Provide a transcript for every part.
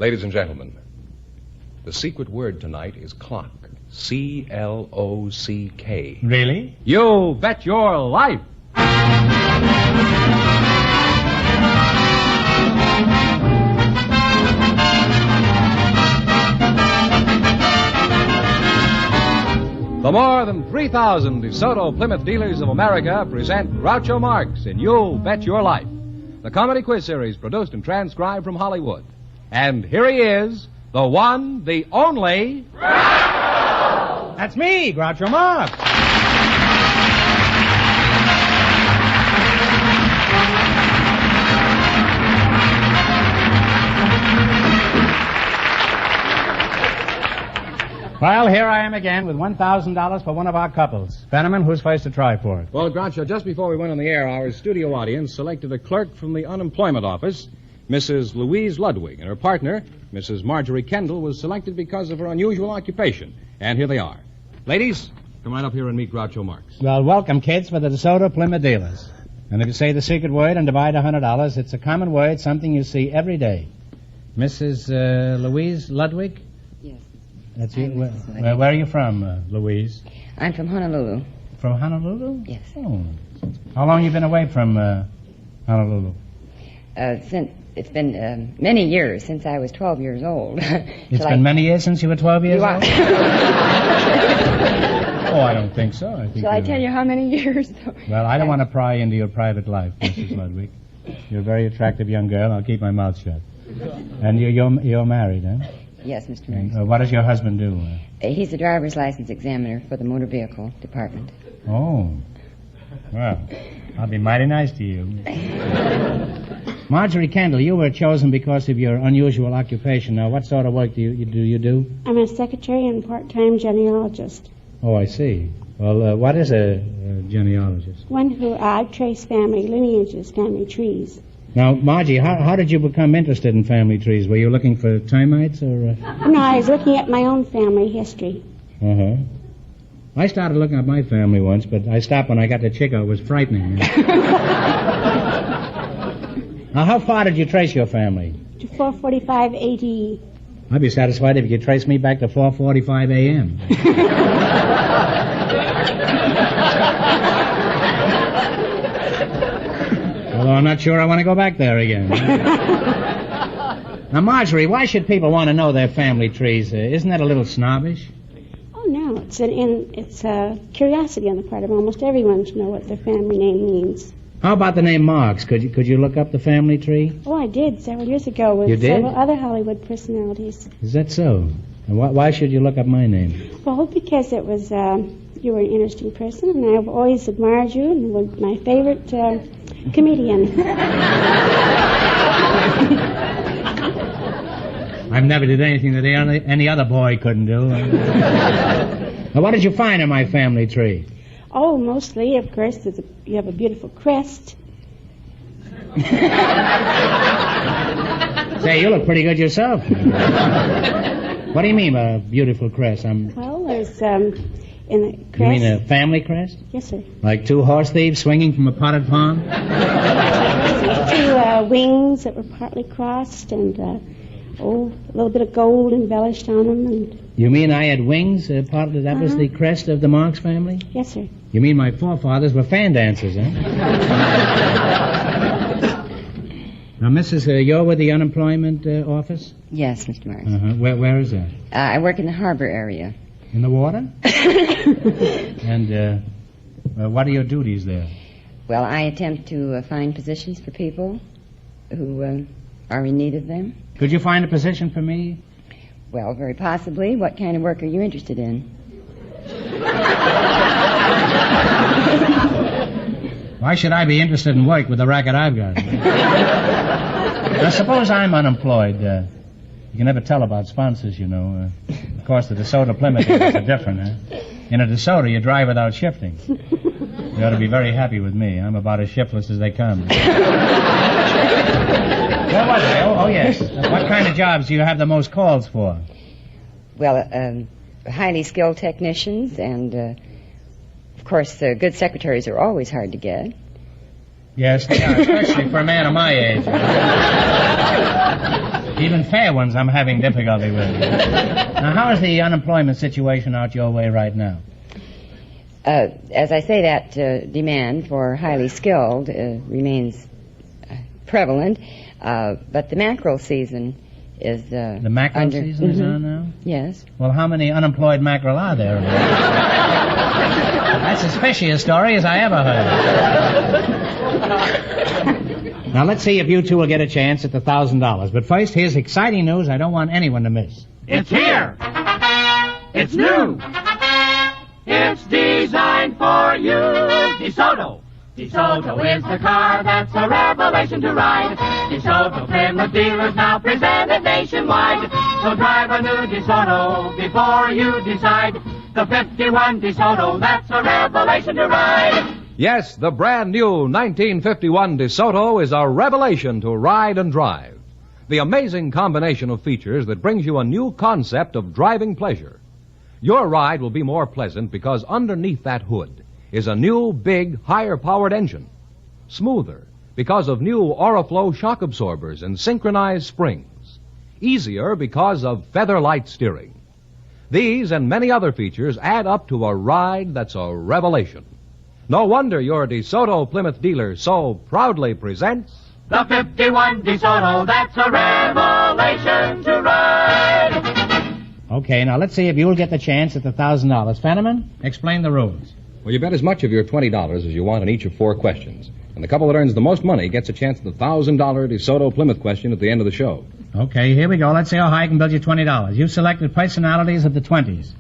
Ladies and gentlemen, the secret word tonight is clock. C-L-O-C-K. Really? You bet your life. The more than 3,000 DeSoto Plymouth dealers of America present Groucho Marx in You'll Bet Your Life, the comedy quiz series produced and transcribed from Hollywood. And here he is, the one, the only... Groucho! That's me, Groucho Marx. Well, here I am again with $1,000 for one of our couples. Fenneman, who's first to try for it? Well, Groucho, just before we went on the air, our studio audience selected a clerk from the unemployment office. Mrs. Louise Ludwig and her partner, Mrs. Marjorie Kendall, was selected because of her unusual occupation. And here they are. Ladies, come right up here and meet Groucho Marx. Well, welcome, kids, for the DeSoto Plymouth dealers. And if you say the secret word and divide $100, it's a common word, something you see every day. Mrs. Louise Ludwig? Yes. That's you. Where are you from, Louise? I'm from Honolulu. From Honolulu? Yes. Oh. How long you been away from Honolulu? It's been many years since I was 12 years old. It's been many years since you were 12 years old? Oh, I don't think so. Shall I tell you how many years? Well, I don't want to pry into your private life, Mrs. Ludwig. You're a very attractive young girl. I'll keep my mouth shut. And you're married, huh? Yes, Mr. And, Marx. what does your husband do? He's a driver's license examiner for the motor vehicle department. Oh. Well, I'll be mighty nice to you. Marjorie Kendall, you were chosen because of your unusual occupation. Now, what sort of work do you do? I'm a secretary and part-time genealogist. Oh, I see. Well, what is a genealogist? One who trace family lineages, family trees. Now, Margie, how did you become interested in family trees? Were you looking for termites or... No, I was looking at my own family history. Uh-huh. I started looking at my family once, but I stopped when I got to Chico. It was frightening. Now, how far did you trace your family? To 445 AD. I'd be satisfied if you could trace me back to 4:45 a.m. Although I'm not sure I want to go back there again. Now, Marjorie, why should people want to know their family trees? Isn't that a little snobbish? Oh, no. It's a curiosity on the part of almost everyone to know what their family name means. How about the name Marx? Could you look up the family tree? Oh, I did several years ago with You did? several other Hollywood personalities. Is that so? And why should you look up my name? Well, because it was you were an interesting person, and I've always admired you, and were my favorite comedian. I've never did anything that any other boy couldn't do. Now, what did you find in my family tree? Oh, mostly, of course, you have a beautiful crest. Say, you look pretty good yourself. What do you mean by a beautiful crest? Well, there's in the crest. You mean a family crest? Yes, sir. Like two horse thieves swinging from a potted palm? There's two wings that were partly crossed, and a little bit of gold embellished on them. And You mean I had wings? That was the crest of the Marx family? yes, sir. You mean my forefathers were fan dancers, huh? Now, Mrs., you're with the unemployment office? Yes, Mr. Marx. Uh-huh. Where is that? I work in the harbor area. In the water? And what are your duties there? Well, I attempt to find positions for people who are in need of them. Could you find a position for me? Well, very possibly. What kind of work are you interested in? Why should I be interested in work with the racket I've got? Now, suppose I'm unemployed. You can never tell about sponsors, you know. Of course, the DeSoto Plymouth are different, huh? In a DeSoto, you drive without shifting. You ought to be very happy with me. I'm about as shiftless as they come. Where was I? Oh, yes. What kind of jobs do you have the most calls for? Well, highly skilled technicians and, of course, good secretaries are always hard to get. Yes, they are, especially for a man of my age. Even fair ones I'm having difficulty with. Now, how is the unemployment situation out your way right now? As I say, that demand for highly skilled remains prevalent, but the mackerel season is The mackerel season is on now? Yes. Well, how many unemployed mackerel are there? That's as fishy a story as I ever heard. Now, let's see if you two will get a chance at the $1,000. But first, here's exciting news I don't want anyone to miss. It's here. It's new. It's designed for you. DeSoto. DeSoto is the car that's a revelation to ride. DeSoto Plymouth dealers now presented nationwide. So drive a new DeSoto before you decide. The 51 DeSoto, that's a revelation to ride. Yes, the brand new 1951 DeSoto is a revelation to ride and drive. The amazing combination of features that brings you a new concept of driving pleasure. Your ride will be more pleasant because underneath that hood is a new, big, higher-powered engine. Smoother because of new Oriflow shock absorbers and synchronized springs. Easier because of feather-light steering. These and many other features add up to a ride that's a revelation. No wonder your DeSoto Plymouth dealer so proudly presents The 51 DeSoto, that's a revelation to ride. Okay, now let's see if you'll get the chance at the $1,000. Fenneman, explain the rules. Well, you bet as much of your $20 as you want on each of 4 questions. And the couple that earns the most money gets a chance at the $1,000 DeSoto Plymouth question at the end of the show. Okay, here we go. Let's see how high I can build you $20. You've selected personalities of the 20s.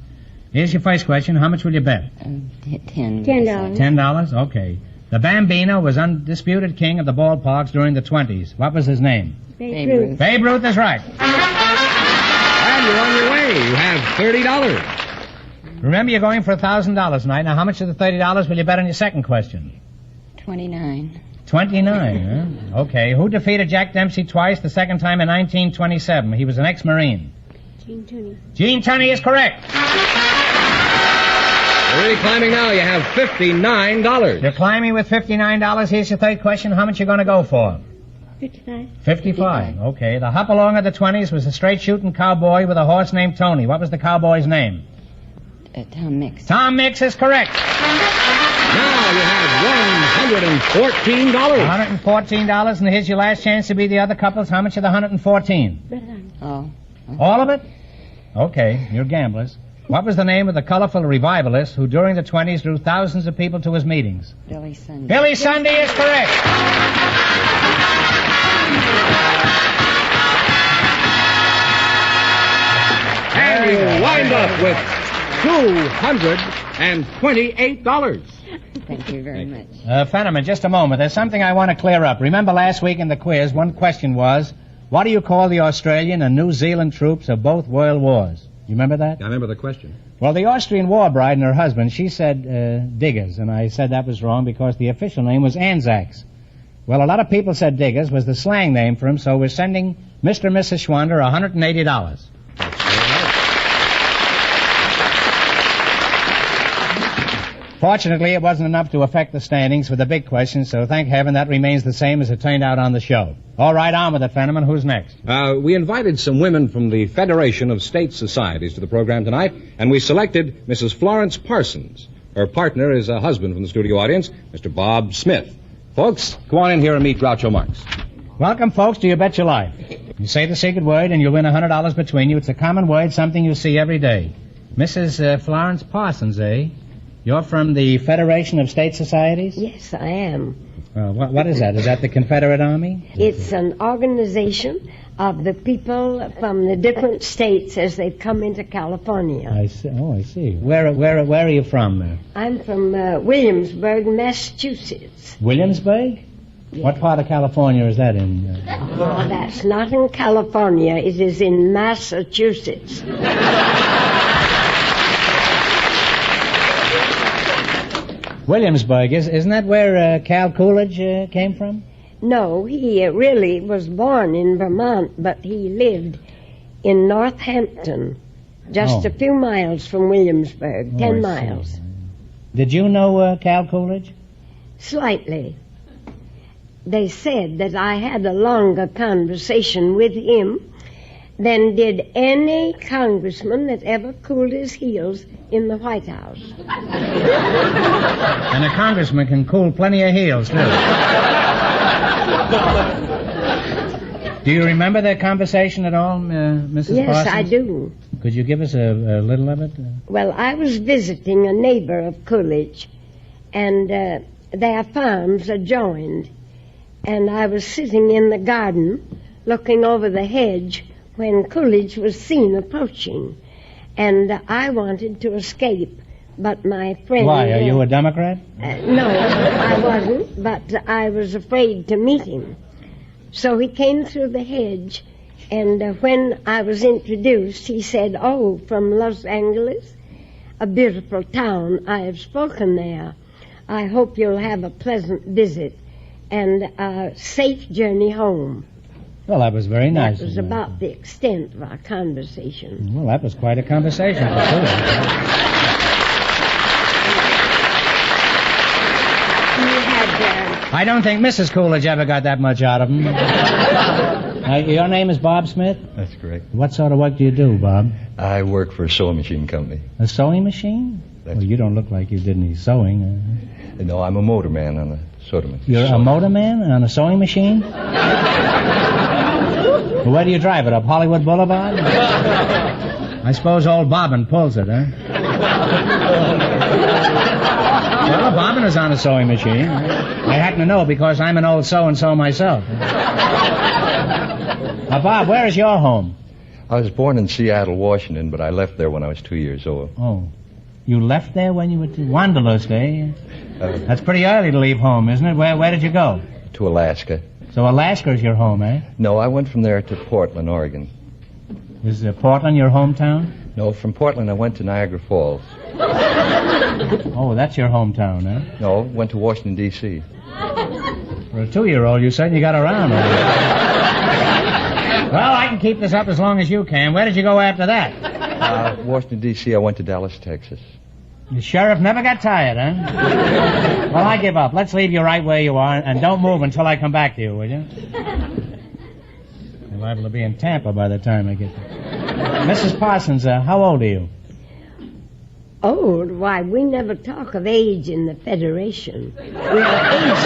Here's your first question. How much will you bet? $10. $10? Okay. The Bambino was undisputed king of the ballparks during the 20s. What was his name? Babe Ruth. Babe Ruth is right. And you're on your way. You have $30. Remember, you're going for $1,000 tonight. Now, how much of the $30 will you bet on your second question? 29. 29, huh? Okay. Who defeated Jack Dempsey twice, the second time in 1927? He was an ex-Marine. Gene Tunney. Gene Tunney is correct. You're really climbing now. You have $59. You're climbing with $59. Here's your third question. How much you going to go for? 55. 55. Okay. The hop-along of the 20s was a straight-shooting cowboy with a horse named Tony. What was the cowboy's name? Tom Mix. Tom Mix is correct. Now you have $114. $114, and here's your last chance to be the other couples. How much of the 114? Oh. All of it? Okay, you're gamblers. What was the name of the colorful revivalist who during the 20s drew thousands of people to his meetings? Billy Sunday. Billy Sunday is correct. And you wind up with $228. Thank you very much. Fenneman, just a moment. There's something I want to clear up. Remember last week in the quiz, one question was, what do you call the Australian and New Zealand troops of both world wars? You remember that? I remember the question. Well, the Austrian war bride and her husband, she said diggers, and I said that was wrong because the official name was Anzacs. Well, a lot of people said diggers was the slang name for him, so we're sending Mr. and Mrs. Schwander $180. Fortunately, it wasn't enough to affect the standings for the big question, so thank heaven that remains the same as it turned out on the show. All right, on with it, Fenneman. Who's next? We invited some women from the Federation of State Societies to the program tonight, and we selected Mrs. Florence Parsons. Her partner is a husband from the studio audience, Mr. Bob Smith. Folks, come on in here and meet Groucho Marx. Welcome, folks, to You Bet Your Life. You say the secret word, and you'll win $100 between you. It's a common word, something you see every day. Mrs. Florence Parsons, eh? You're from the Federation of State Societies? Yes, I am. What is that? Is that the Confederate Army? It's an organization of the people from the different states as they've come into California. I see. Oh, I see. Where are you from? I'm from Williamsburg, Massachusetts. Williamsburg? Yeah. What part of California is that in? Well, that's not in California. It is in Massachusetts. Williamsburg, isn't that where Cal Coolidge came from? No, he really was born in Vermont, but he lived in Northampton, just a few miles from Williamsburg, 10 miles. Did you know Cal Coolidge? Slightly. They said that I had a longer conversation with him than did any congressman that ever cooled his heels in the White House. And a congressman can cool plenty of heels, too. Do you remember that conversation at all, Mrs. Yes, Parsons? I do. Could you give us a little of it? Well, I was visiting a neighbor of Coolidge, and their farms adjoined. And I was sitting in the garden, looking over the hedge, when Coolidge was seen approaching. And I wanted to escape, but my friend... Why, are you a Democrat? No, I wasn't, but I was afraid to meet him. So he came through the hedge, and when I was introduced, he said, "Oh, from Los Angeles? A beautiful town. I have spoken there. I hope you'll have a pleasant visit and a safe journey home." Well, that was very nice. That was about the extent of our conversation. Well, that was quite a conversation for Coolidge. I don't think Mrs. Coolidge ever got that much out of him. Your name is Bob Smith? That's correct. What sort of work do you do, Bob? I work for a sewing machine company. A sewing machine? Well, you don't look like you did any sewing. No, I'm a motorman on a sewing machine. You're a motorman on a sewing machine? Well, where do you drive it, up Hollywood Boulevard? I suppose old Bobbin pulls it, huh? Well, Bobbin is on a sewing machine. I happen to know because I'm an old so-and-so myself. Now, Bob, where is your home? I was born in Seattle, Washington, but I left there when I was 2 years old. Oh. You left there when you were Wanderlust, eh? That's pretty early to leave home, isn't it? Where did you go? To Alaska. So Alaska is your home, eh? No, I went from there to Portland, Oregon. Is Portland your hometown? No, from Portland I went to Niagara Falls. Oh, that's your hometown, eh? No, went to Washington, D.C. For a 2-year-old, you certainly got around. Well, I can keep this up as long as you can. Where did you go after that? Washington, D.C., I went to Dallas, Texas. The sheriff never got tired, huh? Well, I give up. Let's leave you right where you are, and don't move until I come back to you, will you? You're liable to be in Tampa by the time I get there. Mrs. Parsons, how old are you? Old? Why, we never talk of age in the Federation. We're ageless.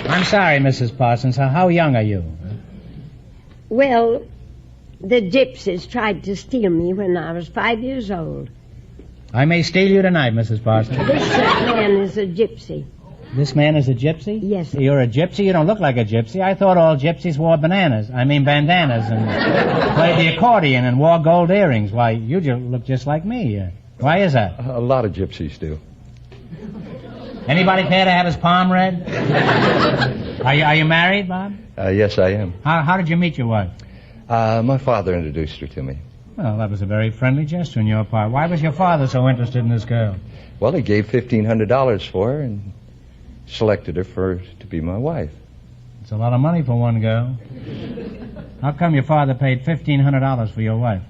I'm sorry, Mrs. Parsons. How young are you? Well, the gypsies tried to steal me when I was 5 years old. I may steal you tonight, Mrs. Parsons. This man is a gypsy. This man is a gypsy? Yes, sir. You're a gypsy? You don't look like a gypsy. I thought all gypsies wore bandanas and played the accordion and wore gold earrings. Why, you look just like me. Why is that? A lot of gypsies do. Anybody care to have his palm read? Are you married, Bob? Yes, I am. How did you meet your wife? My father introduced her to me. Well, that was a very friendly gesture on your part. Why was your father so interested in this girl? Well, he gave $1,500 for her and selected her to be my wife. It's a lot of money for one girl. How come your father paid $1,500 for your wife?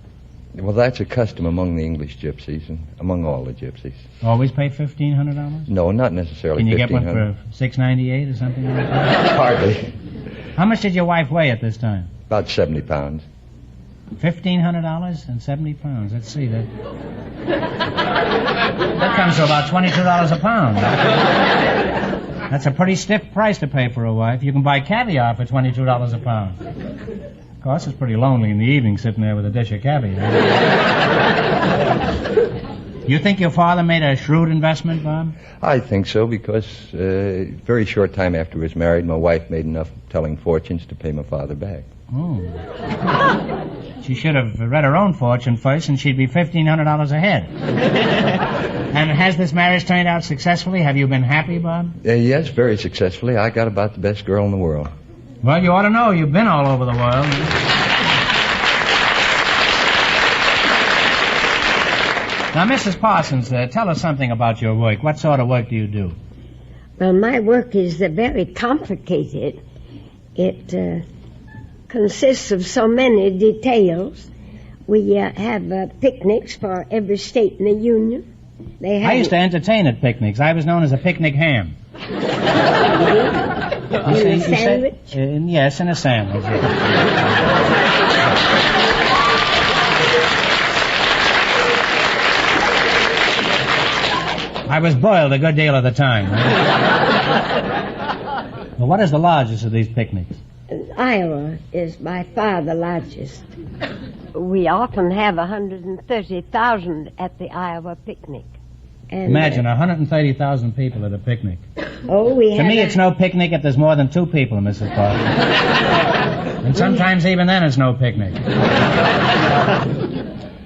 Well, that's a custom among the English gypsies and among all the gypsies. Always pay $1,500? No, not necessarily. Can you get one for $6.98 or something like that? Hardly. How much did your wife weigh at this time? About 70 pounds. $1,500 and 70 pounds. Let's see that. That comes to about $22 a pound. That's a pretty stiff price to pay for a wife. You can buy caviar for $22 a pound. Of course, it's pretty lonely in the evening sitting there with a dish of caviar. You think your father made a shrewd investment, Bob? I think so, because very short time after we was married, my wife made enough telling fortunes to pay my father back. Oh. She should have read her own fortune first, and she'd be $1,500 ahead. And has this marriage turned out successfully? Have you been happy, Bob? Yes, very successfully. I got about the best girl in the world. Well, you ought to know. You've been all over the world. Now, Mrs. Parsons, tell us something about your work. What sort of work do you do? Well, my work is very complicated. It consists of so many details. We have picnics for every state in the Union. I used to entertain at picnics. I was known as a picnic ham. In a sandwich? Yes, in a sandwich. I was boiled a good deal of the time. Well, what is the largest of these picnics? Iowa is by far the largest. We often have 130,000 at the Iowa picnic. And, Imagine 130,000 people at a picnic. Oh, we To have. me, it's no picnic if there's more than 2 people, Mrs. Parsons. And sometimes even then it's no picnic.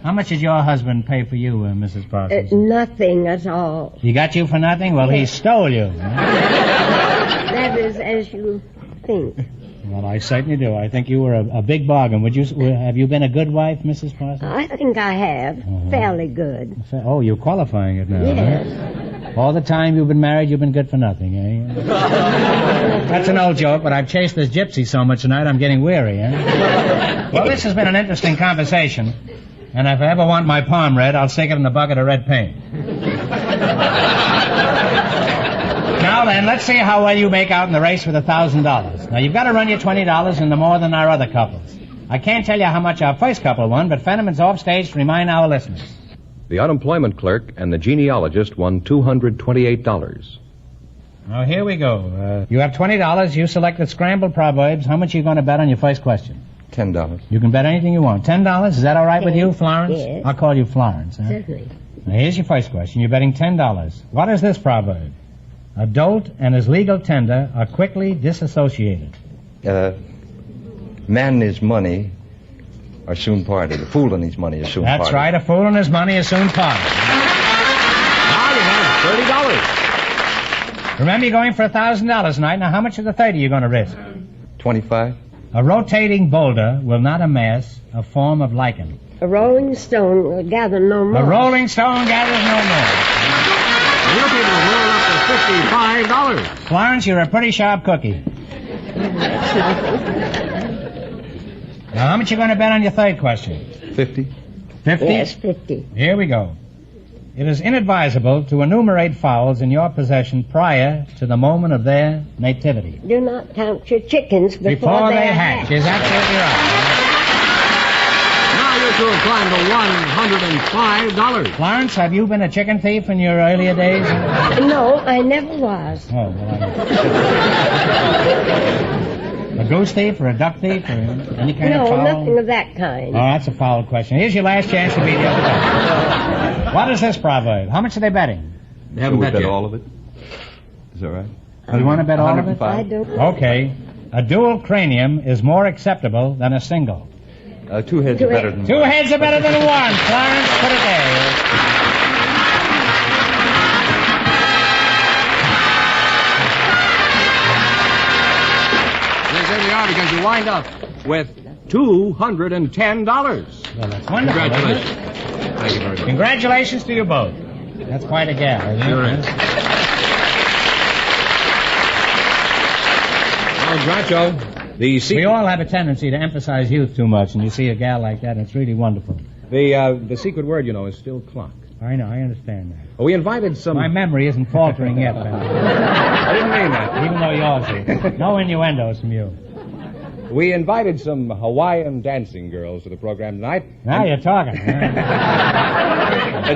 How much did your husband pay for you, Mrs. Parsons? Nothing at all. He got you for nothing? Well, he stole you. That is as you think. Well, I certainly do. I think you were a big bargain. Have you been a good wife, Mrs. Parsons? I think I have. Fairly good. Oh, you're qualifying it now. Yes. Huh? All the time you've been married, you've been good for nothing, eh? That's an old joke, but I've chased this gypsy so much tonight I'm getting weary, eh? Well, this has been an interesting conversation, and if I ever want my palm red, I'll stick it in a bucket of red paint. Now then, let's see how well you make out in the race with $1,000. Now, you've got to run your $20 into more than our other couples. I can't tell you how much our first couple won, but Fenneman's off stage to remind our listeners. The unemployment clerk and the genealogist won $228. Now, here we go. You have $20. You selected scrambled proverbs. How much are you going to bet on your first question? $10. You can bet anything you want. $10? Is that all right with you, Florence? Yes. I'll call you Florence. Huh? Certainly. Now, here's your first question. You're betting $10. What is this proverb? A dolt and his legal tender are quickly disassociated. Man and his money are soon parted. A fool and his money is soon parted. That's right. A fool and his money is soon parted. Now you have $30. Remember, you're going for $1,000 tonight. Now, how much of the 30 are you going to risk? 25. A rotating boulder will not amass a form of lichen. A rolling stone will gather no more. A rolling stone gathers no more. You'll be able to roll up to $55. Florence, you're a pretty sharp cookie. Now, how much are you going to bet on your third question? 50. 50? Yes, 50. Here we go. It is inadvisable to enumerate fowls in your possession prior to the moment of their nativity. Do not count your chickens Before they hatch. Is absolutely right. Now you two have climbed to $105. Florence, have you been a chicken thief in your earlier days? No, I never was. Oh, well, a goose thief or a duck thief or any kind of No, fowl? nothing of that kind. Oh, that's a foul question. Here's your last chance to beat the other guy. What is this proverb? How much are they betting? They haven't bet yet. all of it? Is that right? Do you want to bet all of it? 105. I don't. Okay. A dual cranium is more acceptable than a single. 2 heads are better than 2 one. heads are better than 1. Clarence, put it there. There you are, because you wind up with $210. Well, that's wonderful. Congratulations. isn't it? Thank you very much. Congratulations to you both. That's quite a gal, isn't it? Sure is. Well, Groucho, the We secret, all have a tendency to emphasize youth too much, and you see a gal like that, and it's really wonderful. the secret word, you know, is still clock. I know, I understand that. Well, we invited some... My memory isn't faltering yet, Ben. I didn't mean that. Even though yours is. No innuendos from you. We invited some Hawaiian dancing girls to the program tonight. Now you're talking.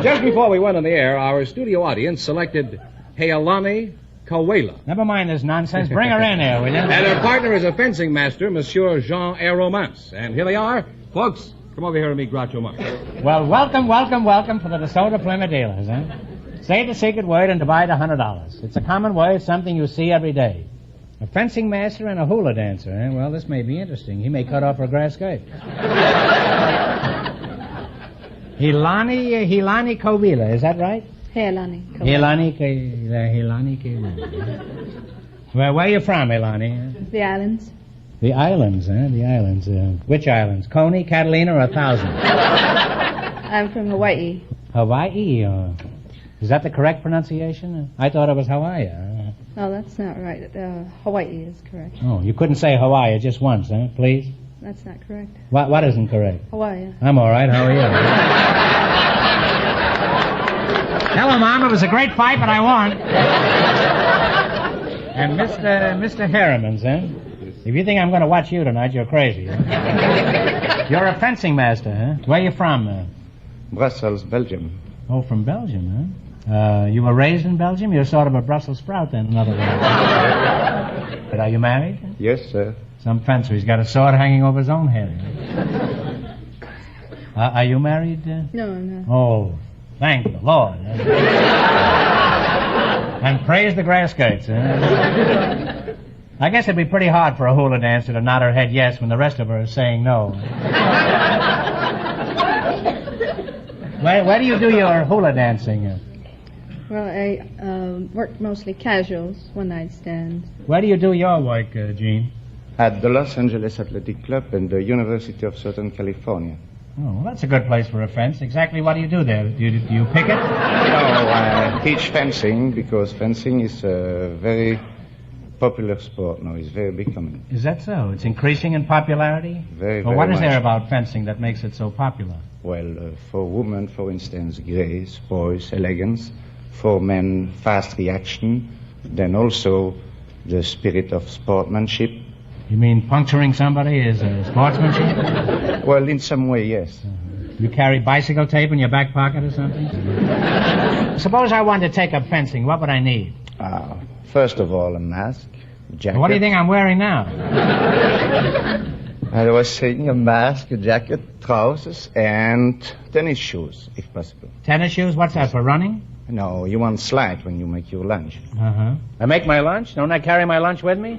Just before we went on the air, our studio audience selected Healani Kawela. Never mind this nonsense. Bring her in here, will you? And her partner is a fencing master, Monsieur Jean Aeromance. And here they are. Folks, come over here and meet Groucho Marx. Well, welcome for the DeSoto Plymouth dealers, eh? Say the secret word and divide $100. It's a common word, something you see every day. A fencing master and a hula dancer, eh? Well, this may be interesting. He may cut off her grass skirt. Hilani Kovila, is that right? Healani. Hilani Kovila. Well, where are you from, Hilani? The islands. The islands, eh? The islands. Which islands? Coney, Catalina, or 1,000? I'm from Hawaii. Hawaii. Is that the correct pronunciation? I thought it was Hawaii. No, that's not right. Hawaii is correct. Oh, you couldn't say Hawaii just once, huh? Please? That's not correct. What isn't correct? Hawaii. I'm all right. How are you? Hello, Mom. It was a great fight, but I won. And Mr. Harriman's, eh? If you think I'm going to watch you tonight, you're crazy. Huh? You're a fencing master, huh? Where you from? Brussels, Belgium. Oh, from Belgium, huh? You were raised in Belgium? You're sort of a Brussels sprout, then, in other words. But are you married? Yes, sir. Some fencer. He's got a sword hanging over his own head. Are you married? No, I'm not. Oh, thank the Lord. And praise the grass skirts. I guess it'd be pretty hard for a hula dancer to nod her head yes when the rest of her is saying no. Where do you do your hula dancing? Well, I work mostly casuals, one-night stands. Where do you do your work, Gene? At the Los Angeles Athletic Club and the University of Southern California. Oh, well, that's a good place for a fence. Exactly what do you do there? Do you pick it? No, I teach fencing because fencing is a very popular sport now. It's very becoming. Is that so? It's increasing in popularity? Very, well, very what is much. there about fencing that makes it so popular? Well, for women, for instance, grace, poise, elegance. For men, fast reaction. Then also the spirit of sportsmanship. You mean puncturing somebody is sportsmanship? Well, in some way, yes. You carry bicycle tape in your back pocket or something? Suppose I wanted to take up fencing. What would I need? First of all, a mask, jacket. What do you think I'm wearing now? I was saying a mask, a jacket, trousers, and tennis shoes, if possible. Tennis shoes? What's that, for running? No, you want slide when you make your lunch. Uh-huh. I make my lunch? Don't I carry my lunch with me?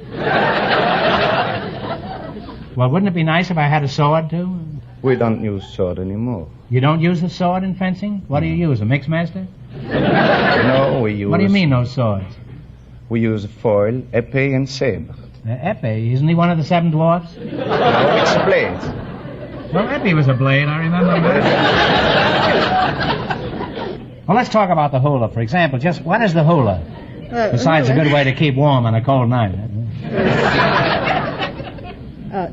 Well, wouldn't it be nice if I had a sword, too? We don't use sword anymore. You don't use a sword in fencing? What do you use, a mixmaster? No, we use... What do you mean, no swords? We use foil, épée, and sabre. Épée? Isn't he one of the 7 dwarfs? No, it's a blade. Well, épée was a blade, I remember that. Well, let's talk about the hula. For example, just what is the hula? Besides a good way to keep warm on a cold night.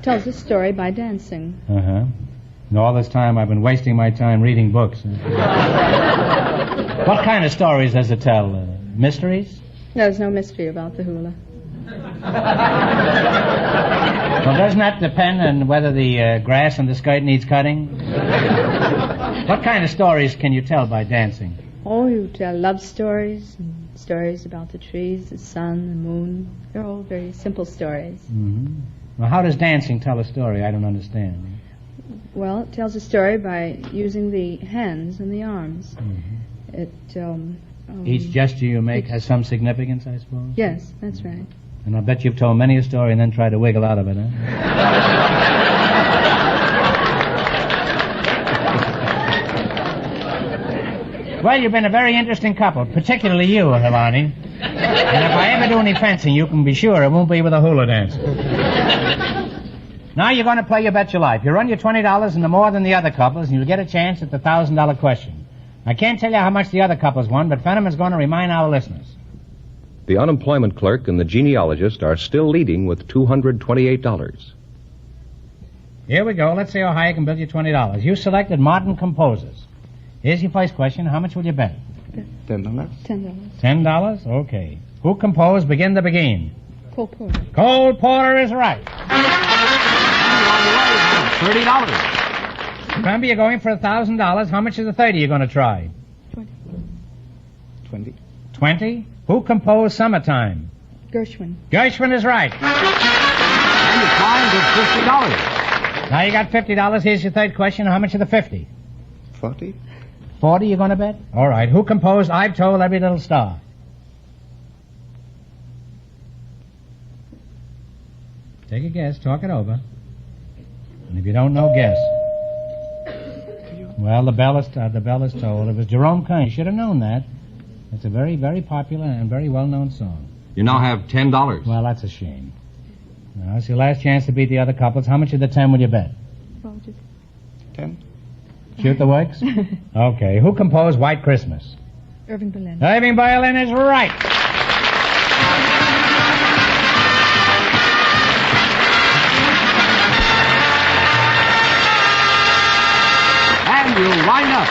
Tells a story by dancing. Uh-huh. And all this time I've been wasting my time reading books. What kind of stories does it tell? Mysteries? There's no mystery about the hula. Well, doesn't that depend on whether the grass on the skirt needs cutting? What kind of stories can you tell by dancing? Oh, you tell love stories, and stories about the trees, the sun, the moon. They're all very simple stories. Mm-hmm. Well, how does dancing tell a story? I don't understand. Well, it tells a story by using the hands and the arms. Mm-hmm. It, Each gesture you make has some significance, I suppose? Yes, that's right. And I bet you've told many a story and then tried to wiggle out of it, huh? Well, you've been a very interesting couple, particularly you, Helani. And if I ever do any fencing, you can be sure it won't be with a hula dance. Now you're going to play your bet your life. You run your $20 into more than the other couples, and you'll get a chance at the $1,000 question. I can't tell you how much the other couples won, but Fenneman's going to remind our listeners. The unemployment clerk and the genealogist are still leading with $228. Here we go. Let's see how high I can build you $20. You selected modern composers. Here's your first question. How much will you bet? $10. $10? Okay. Who composed Begin the Begin? Cole Porter. Cole Porter is right. $30. Remember, you're going for $1,000. How much of the 30 you're going to try? 20. 20? Who composed Summertime? Gershwin. Gershwin is right. And you climbed to $50. Now you got $50. Here's your third question. How much of the 50? 40. 40 you're going to bet? All right. Who composed I've Told Every Little Star? Take a guess. Talk it over. And if you don't know, guess. Well, the bell is tolled. It was Jerome Kern. You should have known that. It's a very, very popular and very well-known song. You now have $10. Well, that's a shame. Now, it's your last chance to beat the other couples. How much of the 10 will you bet? 10. Shoot the works? Okay. Who composed White Christmas? Irving Berlin. Irving Berlin is right. And you wind up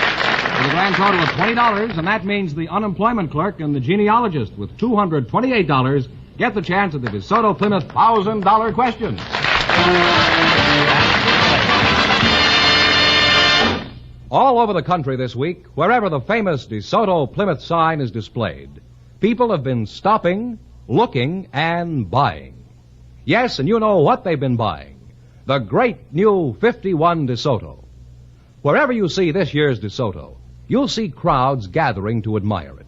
with a grand total of $20, and that means the unemployment clerk and the genealogist with $228 get the chance at the DeSoto Plymouth $1,000 question. All over the country this week, wherever the famous DeSoto Plymouth sign is displayed, people have been stopping, looking, and buying. Yes, and you know what they've been buying. The great new 51 DeSoto. Wherever you see this year's DeSoto, you'll see crowds gathering to admire it.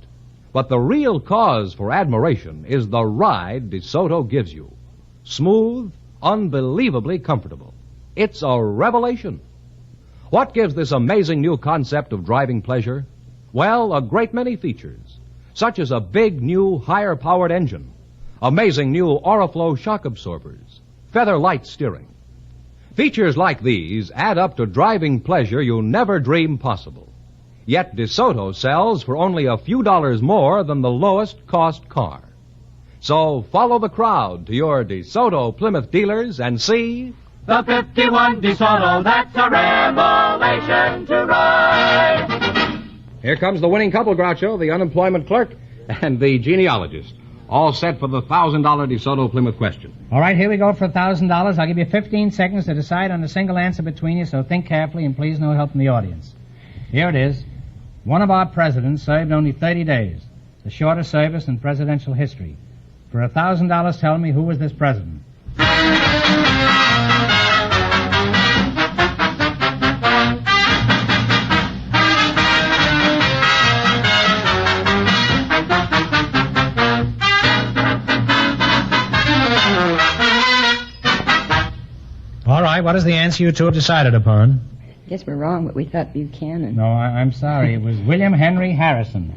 But the real cause for admiration is the ride DeSoto gives you. Smooth, unbelievably comfortable. It's a revelation. What gives this amazing new concept of driving pleasure? Well, a great many features, such as a big new higher-powered engine, amazing new Oriflow shock absorbers, feather light steering. Features like these add up to driving pleasure you never dreamed possible. Yet DeSoto sells for only a few dollars more than the lowest cost car. So follow the crowd to your DeSoto Plymouth dealers and see the 51 DeSoto, that's a revelation to ride. Here comes the winning couple, Groucho, the unemployment clerk and the genealogist. All set for the $1,000 DeSoto Plymouth question. All right, here we go for $1,000. I'll give you 15 seconds to decide on a single answer between you, so think carefully and please no help from the audience. Here it is. One of our presidents served only 30 days, the shortest service in presidential history. For $1,000, tell me, who was this president? All right, what is the answer you two have decided upon? Guess we're wrong, but we thought Buchanan. No, I'm sorry. It was William Henry Harrison.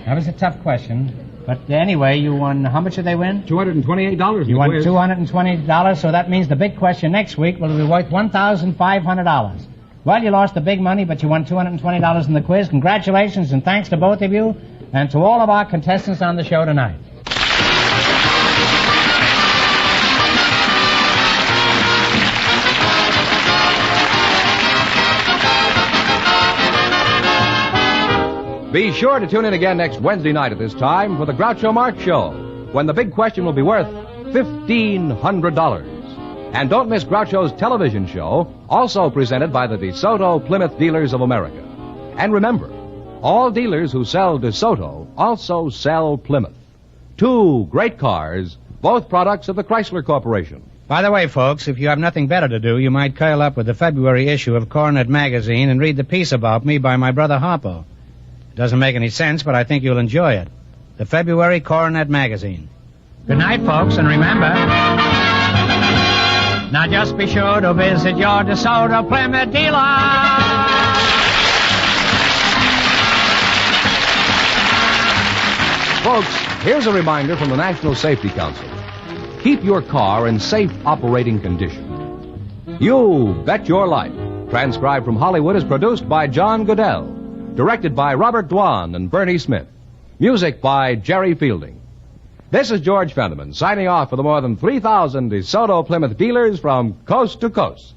That was a tough question. But anyway, you won. How much did they win? $228. You won $220, so that means the big question next week will be worth $1,500. Well, you lost the big money, but you won $220 in the quiz. Congratulations, and thanks to both of you and to all of our contestants on the show tonight. Be sure to tune in again next Wednesday night at this time for the Groucho Marx Show, when the big question will be worth $1,500. And don't miss Groucho's television show, also presented by the DeSoto Plymouth Dealers of America. And remember, all dealers who sell DeSoto also sell Plymouth. Two great cars, both products of the Chrysler Corporation. By the way, folks, if you have nothing better to do, you might curl up with the February issue of Coronet Magazine and read the piece about me by my brother Harpo. It doesn't make any sense, but I think you'll enjoy it. The February Coronet Magazine. Good night, folks, and remember, now just be sure to visit your DeSoto Plymouth dealer. Folks, here's a reminder from the National Safety Council. Keep your car in safe operating condition. You Bet Your Life, transcribed from Hollywood, is produced by John Goodell. Directed by Robert Dwan and Bernie Smith. Music by Jerry Fielding. This is George Fenneman signing off for the more than 3,000 DeSoto Plymouth dealers from coast to coast.